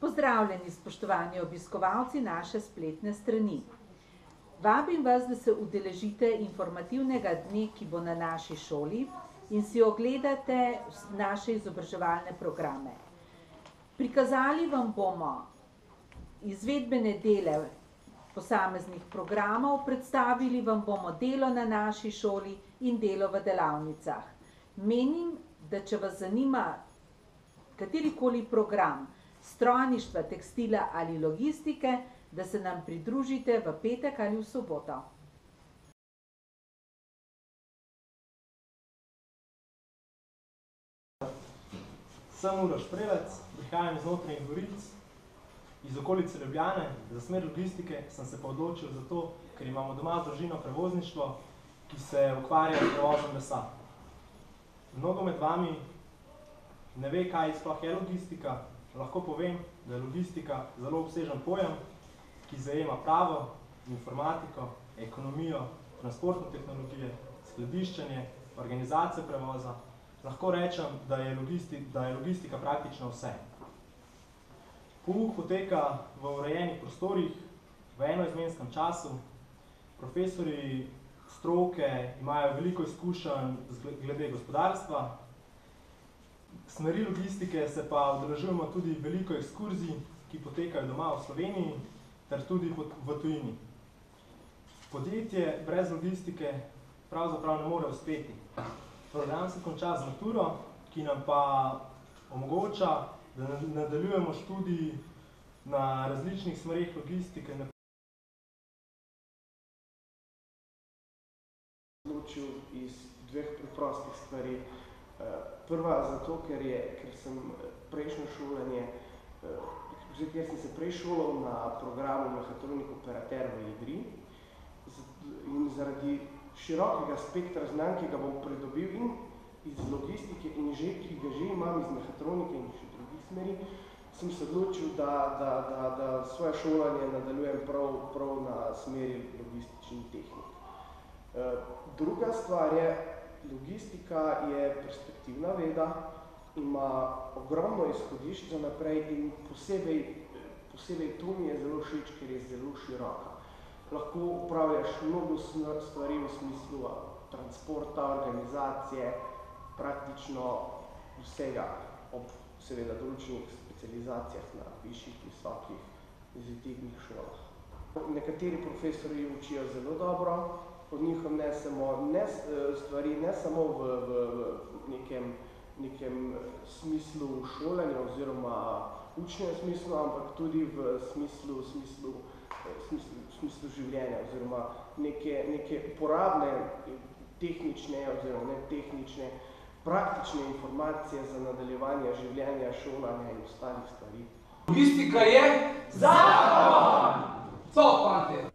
Pozdravljeni, spoštovani obiskovalci naše spletne strani. Vabim vas, da se udeležite informativnega dne, ki bo na naši šoli, in si ogledate naše izobraževalne programe. Prikazali vam bomo izvedbene dele posameznih programov, predstavili vam bomo delo na naši šoli in delo v delavnicah. Menim, da če vas zanima katerikoli program strojništva, tekstila ali logistike, da se nam pridružite v petek ali v soboto. Sem Uroš Prelec, prihajam iz Notranjih Goric, iz okolice Ljubljane. Za smer logistike sem se pa odločil zato, ker imamo doma družino prevozništvo, ki se ukvarja s prevozom lesa. Mnogo med vami ne ve, kaj sploh je logistika. Lahko povem, da je logistika zelo obsežen pojem, ki zajema pravo, informatiko, ekonomijo, transportne tehnologije, skladiščenje, organizacijo prevoza. Lahko rečem, da je logistika praktično vse. Pouk poteka v urejenih prostorih, v enoizmenskem času. Profesorji stroke imajo veliko izkušenj glede gospodarstva. Smeri logistike se pa udeležujemo tudi veliko ekskurzij, ki potekajo doma v Sloveniji, ter tudi v tujini. Podjetje brez logistike pravzaprav ne more uspeti. Program se konča z maturo, ki nam pa omogoča, da nadaljujemo študij na različnih smereh logistike. Odločil iz dveh preprostih stvari. Prva zato, ker sem prejšnjo šolanje, kjer sem se prej šolal na programu mehatronik operater v Idriji in zaradi širokega spektra znanj, ki ga bom pridobil in iz logistike in ki ga že imam iz mehatronike in še drugih smeri, sem se odločil, da svoje šolanje nadaljujem prav na smeri logističnih tehnik. Druga stvar je, logistika je perspektivna veda, ima ogromno izhodišč za naprej in posebej to mi je zelo všeč, ker je zelo široka. Lahko upravljaš mnogo stvari v smislu transporta, organizacije, praktično vsega, ob seveda določenih specializacijah na višjih, visokih, izvednih šolah. Nekateri profesorji učijo zelo dobro, od njihov stvari ne samo v nekem smislu šolanja oziroma učnega smislu, ampak tudi v smislu življenja oziroma neke uporabne tehnične oziroma netehnične, praktične informacije za nadaljevanje življenja, šolanja in ostalih stvari. Logistika je zakon! Co, fante?